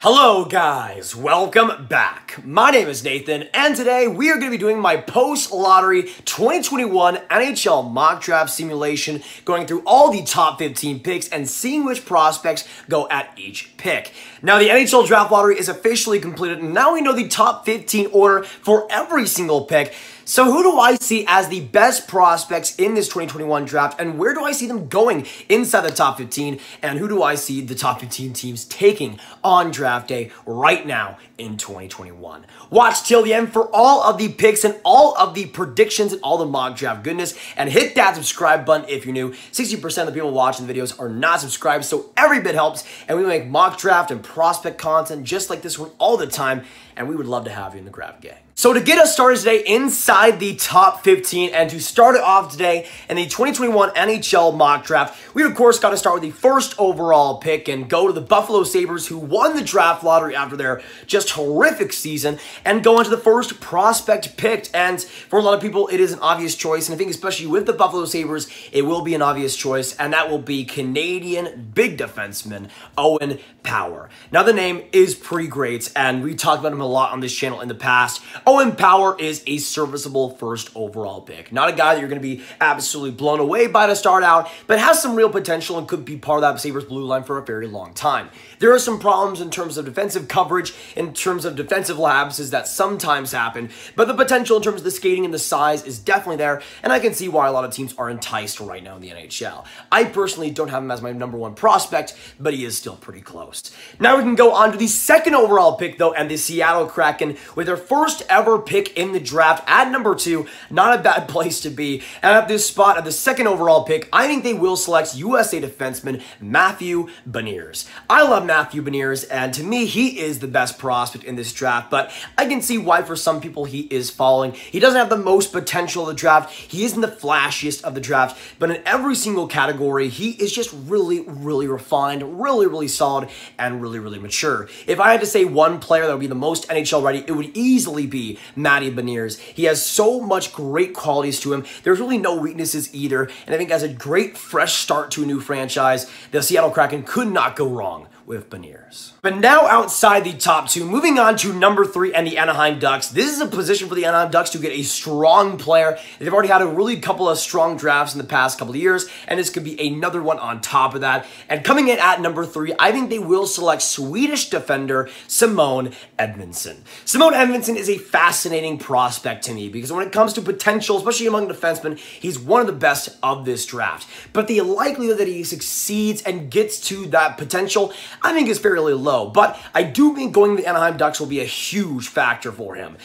Hello guys, welcome back. My name is Nathan, and today we are going to be doing my post-lottery 2021 NHL mock draft simulation, going through all the top 15 picks and seeing which prospects go at each pick. Now the NHL draft lottery is officially completed, and now we know the top 15 order for every single pick. So who do I see as the best prospects in this 2021 draft, and where do I see them going inside the top 15, and who do I see the top 15 teams taking on draft day right now in 2021? Watch till the end for all of the picks and all of the predictions and all the mock draft goodness, and hit that subscribe button if you're new. 60% of the people watching the videos are not subscribed, so every bit helps, and we make mock draft and prospect content just like this one all the time, and we would love to have you in the Grab Gang. So to get us started today inside the top 15 and to start it off today in the 2021 NHL mock draft, we of course got to start with the first overall pick and go to the Buffalo Sabres, who won the draft lottery after their just horrific season, and go into the first prospect picked. And for a lot of people, it is an obvious choice, and I think especially with the Buffalo Sabres, it will be an obvious choice, and that will be Canadian big defenseman Owen Power. Now the name is pretty great, and we talked about him a lot on this channel in the past. Owen Power is a serviceable first overall pick. Not a guy that you're going to be absolutely blown away by to start out, but has some real potential and could be part of that Sabres blue line for a very long time. There are some problems in terms of defensive coverage, in terms of defensive lapses that sometimes happen, but the potential in terms of the skating and the size is definitely there, and I can see why a lot of teams are enticed right now in the NHL. I personally don't have him as my #1 prospect, but he is still pretty close. Now we can go on to the second overall pick, though, and the Seattle Kraken with their first ever pick in the draft at #2. Not a bad place to be. And at this spot, at the second overall pick, I think they will select USA defenseman Matthew Beniers. I love Matthew Beniers, and to me, he is the best prospect in this draft, but I can see why for some people he is falling. He doesn't have the most potential of the draft. He isn't the flashiest of the draft, but in every single category, he is just really, really refined, really, really solid, and really, really mature. If I had to say one player that would be the most NHL ready, it would easily be Matty Beniers. He has so much great qualities to him. There's really no weaknesses either, and I think as a great fresh start to a new franchise, the Seattle Kraken could not go wrong with Beniers. But now outside the top 2, moving on to #3 and the Anaheim Ducks. This is a position for the Anaheim Ducks to get a strong player. They've already had a really couple of strong drafts in the past couple of years, and this could be another one on top of that. And coming in at #3, I think they will select Swedish defender Simon Edvinsson. Simon Edvinsson is a fascinating prospect to me because when it comes to potential, especially among defensemen, he's one of the best of this draft. But the likelihood that he succeeds and gets to that potential, I think is fairly low, but I do think going to the Anaheim Ducks will be a huge factor for him.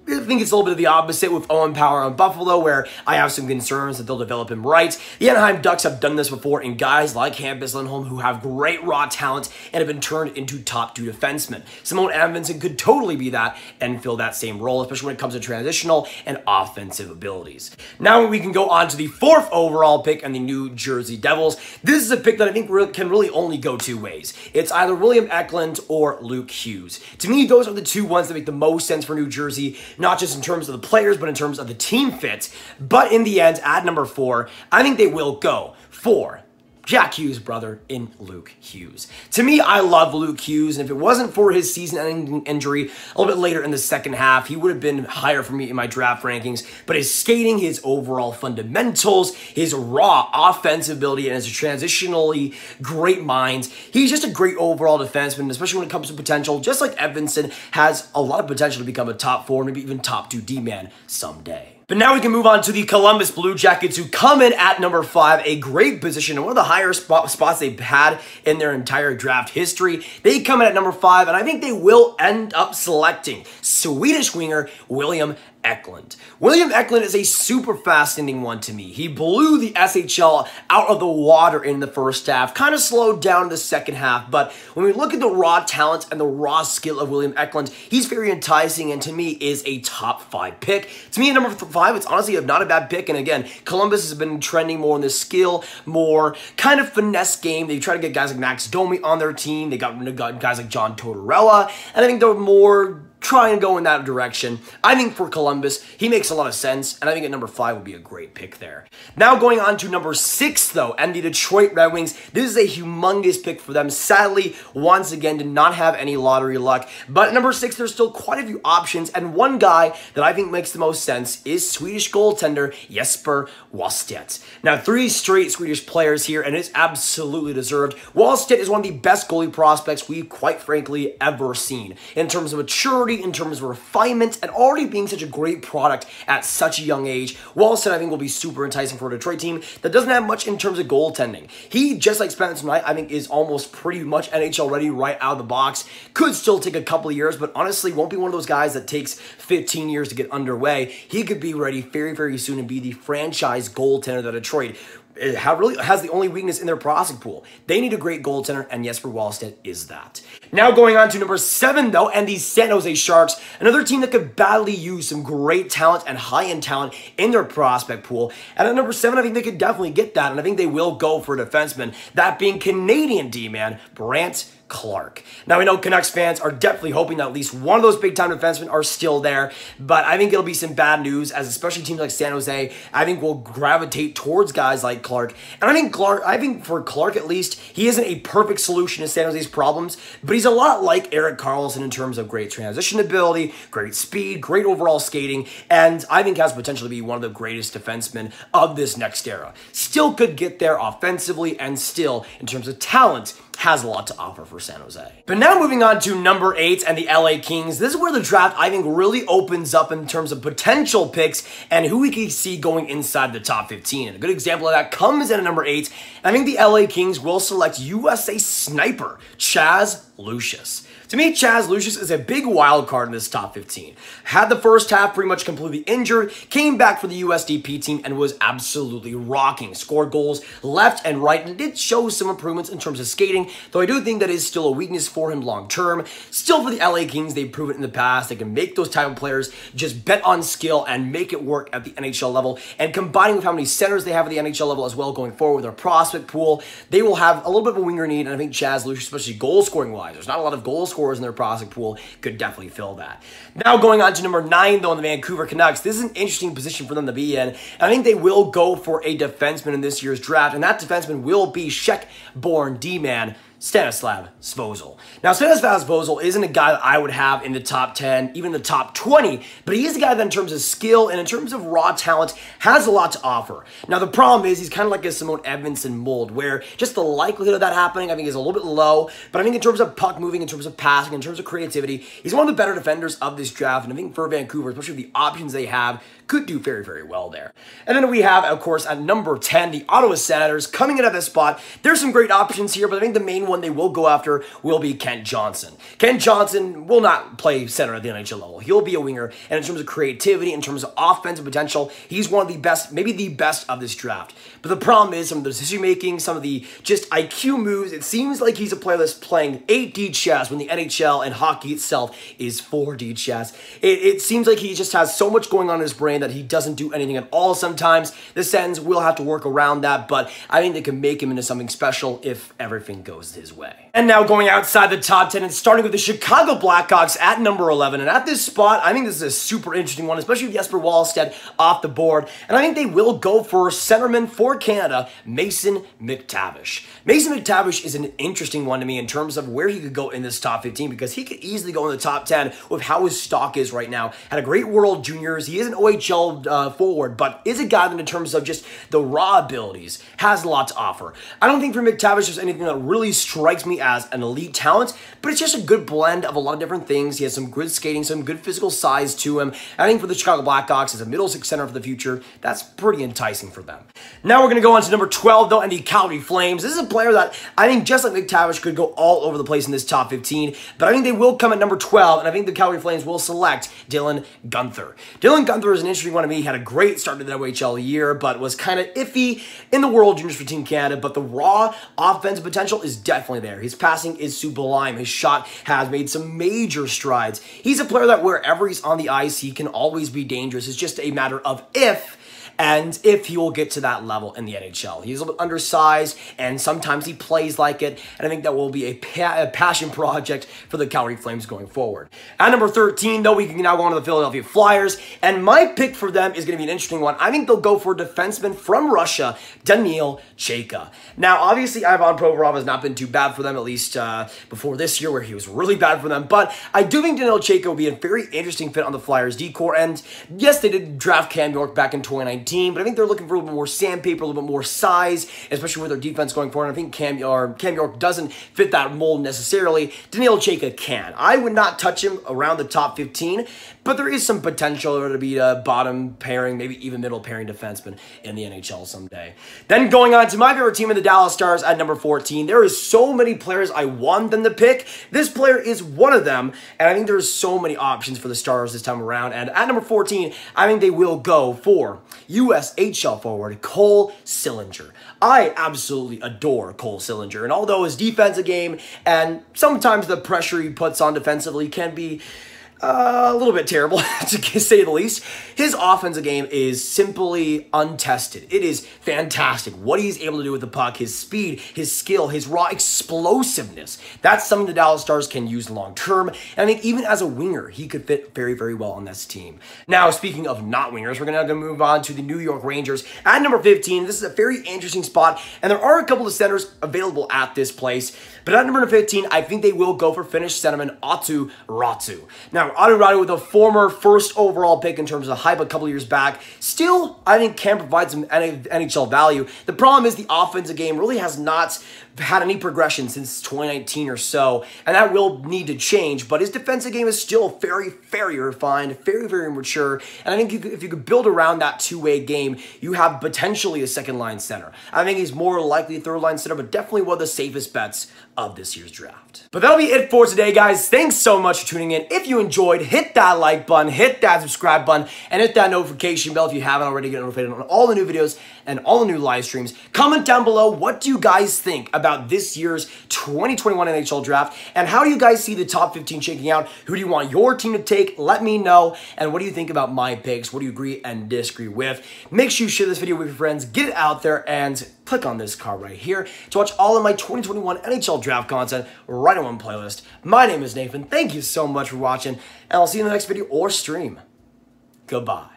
I think it's a little bit of the opposite with Owen Power on Buffalo, where I have some concerns that they'll develop him right. The Anaheim Ducks have done this before in guys like Hampus Lindholm who have great raw talent and have been turned into top 2 defensemen. Simon Edvinsson could totally be that and fill that same role, especially when it comes to transitional and offensive abilities. Now we can go on to the 4th overall pick and the New Jersey Devils. This is a pick that I think can really only go 2 ways. It's either William Eklund or Luke Hughes. To me, those are the 2 ones that make the most sense for New Jersey, not just in terms of the players, but in terms of the team fit. But in the end, at #4, I think they will go for Jack Hughes' brother in Luke Hughes. To me, I love Luke Hughes, and if it wasn't for his season-ending injury a little bit later in the second half, he would have been higher for me in my draft rankings. But his skating, his overall fundamentals, his raw offensive ability, and his transitionally great mind, he's just a great overall defenseman, especially when it comes to potential. Just like Edvinsson has a lot of potential to become a top 4, maybe even top 2 D-man someday. But now we can move on to the Columbus Blue Jackets, who come in at #5, a great position and one of the higher spots they've had in their entire draft history. They come in at #5, and I think they will end up selecting Swedish winger William Eklund. William Eklund is a super fascinating one to me. He blew the SHL out of the water in the first half, kind of slowed down in the second half, but when we look at the raw talent and the raw skill of William Eklund, he's very enticing and to me is a top 5 pick. To me, at #5, it's honestly not a bad pick, and again, Columbus has been trending more in the skill, more kind of finesse game. They try to get guys like Max Domi on their team. They got guys like John Tortorella, and I think they're more try and go in that direction. I think for Columbus, he makes a lot of sense, and I think at number 5 would be a great pick there. Now going on to number 6, though, and the Detroit Red Wings. This is a humongous pick for them. Sadly, once again, did not have any lottery luck. But at number 6, there's still quite a few options, and one guy that I think makes the most sense is Swedish goaltender Jesper Wallstedt. Now, 3 straight Swedish players here, and it's absolutely deserved. Wallstedt is one of the best goalie prospects we've, quite frankly, ever seen. In terms of maturity, in terms of refinement, and already being such a great product at such a young age, Wallstedt, I think, will be super enticing for a Detroit team that doesn't have much in terms of goaltending. He, just like Spencer Knight, I think is almost pretty much NHL ready right out of the box. Could still take a couple of years, but honestly won't be one of those guys that takes 15 years to get underway. He could be ready very, very soon and be the franchise goaltender that Detroit really has the only weakness in their prospect pool. They need a great goaltender, and Jesper Wallstedt is that. Now going on to number 7, though, and the San Jose Sharks, another team that could badly use some great talent and high-end talent in their prospect pool. And at number 7, I think they could definitely get that, and I think they will go for a defenseman, that being Canadian D-man Brandt Clarke. Now, we know Canucks fans are definitely hoping that at least one of those big-time defensemen are still there, but I think it'll be some bad news, as especially teams like San Jose, I think will gravitate towards guys like Clarke. And I think for Clarke at least, he isn't a perfect solution to San Jose's problems, but he's a lot like Erik Karlsson in terms of great transition ability, great speed, great overall skating, and I think has potential to be one of the greatest defensemen of this next era. Still could get there offensively, and still, in terms of talent, has a lot to offer for San Jose. But now moving on to number 8 and the LA Kings. This is where the draft, I think, really opens up in terms of potential picks and who we can see going inside the top 15. And a good example of that comes in at number 8. I think the LA Kings will select USA sniper Chaz Lucius. To me, Chaz Lucius is a big wild card in this top 15. Had the first half pretty much completely injured, came back for the USDP team and was absolutely rocking. Scored goals left and right and did show some improvements in terms of skating, though I do think that is still a weakness for him long term. Still, for the LA Kings, they've proven in the past they can make those type of players just bet on skill and make it work at the NHL level. And combining with how many centers they have at the NHL level as well going forward with their prospect pool, they will have a little bit of a winger need, and I think Chaz Lucius, especially goal scoring wise, there's not a lot of goal scorers in their prospect pool, could definitely fill that. Now going on to number 9, though, in the Vancouver Canucks. This is an interesting position for them to be in. I think they will go for a defenseman in this year's draft, and that defenseman will be Czech-born D-man Stanislav Svozil. Now, Stanislav Svozil isn't a guy that I would have in the top 10, even the top 20, but he is a guy that in terms of skill and in terms of raw talent has a lot to offer. Now, the problem is he's kind of like a Simone Edmondson mold, where just the likelihood of that happening, I think, is a little bit low, but I think in terms of puck moving, in terms of passing, in terms of creativity, he's one of the better defenders of this draft, and I think for Vancouver, especially with the options they have, could do very, very well there. And then we have, of course, at number 10, the Ottawa Senators coming in at this spot. There's some great options here, but I think the main one they will go after will be Kent Johnson. Kent Johnson will not play center at the NHL level. He'll be a winger, and in terms of creativity, in terms of offensive potential, he's one of the best, maybe the best of this draft. But the problem is some of the decision-making, some of the just IQ moves, it seems like he's a player that's playing 8D chess when the NHL and hockey itself is 4D chess. It seems like he just has so much going on in his brain that he doesn't do anything at all sometimes. The Sens will have to work around that, but I think they can make him into something special if everything goes his way. And now going outside the top 10 and starting with the Chicago Blackhawks at number 11. And at this spot, I think this is a super interesting one, especially with Jesper Wallstedt off the board. And I think they will go for centerman for Canada, Mason McTavish. Mason McTavish is an interesting one to me in terms of where he could go in this top 15, because he could easily go in the top 10 with how his stock is right now. Had a great World Juniors. He is an OHL forward, but is a guy that in terms of just the raw abilities has a lot to offer. I don't think for McTavish there's anything that really strikes me as an elite talent, but it's just a good blend of a lot of different things. He has some good skating, some good physical size to him. I think for the Chicago Blackhawks as a middle six center for the future, that's pretty enticing for them. Now we're going to go on to number 12, though, and the Calgary Flames. This is a player that I think just like McTavish could go all over the place in this top 15, but I think they will come at number 12, and I think the Calgary Flames will select Dylan Guenther. Dylan Guenther is an interesting one to me. He had a great start to the OHL year, but was kind of iffy in the World Juniors for Team Canada, but the raw offensive potential is definitely there. His passing is sublime. His shot has made some major strides. He's a player that wherever he's on the ice, he can always be dangerous. It's just a matter of if. and if he will get to that level in the NHL. He's a little bit undersized, and sometimes he plays like it, and I think that will be a passion project for the Calgary Flames going forward. At number 13, though, we can now go on to the Philadelphia Flyers, and my pick for them is going to be an interesting one. I think they'll go for a defenseman from Russia, Daniil Chayka. Now, obviously, Ivan Provorov has not been too bad for them, at least before this year, where he was really bad for them, but I do think Daniil Chayka will be a very interesting fit on the Flyers D-core, and yes, they did draft Cam York back in 2019, but I think they're looking for a little bit more sandpaper, a little bit more size, especially with their defense going forward. I think Cam York doesn't fit that mold necessarily. Daniil Chayka can. I would not touch him around the top 15, but there is some potential to be a bottom pairing, maybe even middle pairing defenseman in the NHL someday. Then going on to my favorite team in the Dallas Stars at number 14, there is so many players I want them to pick. This player is one of them, and I think there's so many options for the Stars this time around. And at number 14, I think they will go for USHL forward Cole Sillinger. I absolutely adore Cole Sillinger, and although his defensive game and sometimes the pressure he puts on defensively can be a little bit terrible, to say the least, his offensive game is simply untested. It is fantastic. What he's able to do with the puck, his speed, his skill, his raw explosiveness, that's something the Dallas Stars can use long term. And I think even as a winger, he could fit very, very well on this team. Now, speaking of not wingers, we're going to move on to the New York Rangers. At number 15, this is a very interesting spot, and there are a couple of centers available at this place. But at number 15, I think they will go for Finnish centerman Aatu Räty. Now, Aatu Räty, with a former first overall pick in terms of hype a couple years back, still, I think, can provide some NHL value. The problem is the offensive game really has not had any progression since 2019 or so, and that will need to change, but his defensive game is still very, very refined, very, very mature, and I think if you could build around that two-way game, you have potentially a second-line center. I think he's more likely a third-line center, but definitely one of the safest bets of this year's draft. But that'll be it for today, guys. Thanks so much for tuning in. If you enjoyed, hit that like button, hit that subscribe button, and hit that notification bell if you haven't already, get notified on all the new videos and all the new live streams. Comment down below, what do you guys think about this year's 2021 NHL draft, and how do you guys see the top 15 shaking out? Who do you want your team to take? Let me know. And what do you think about my picks? What do you agree and disagree with? Make sure you share this video with your friends, get it out there, and click on this card right here to watch all of my 2021 NHL draft content right in one playlist. My name is Nathan. Thank you so much for watching, and I'll see you in the next video or stream. Goodbye.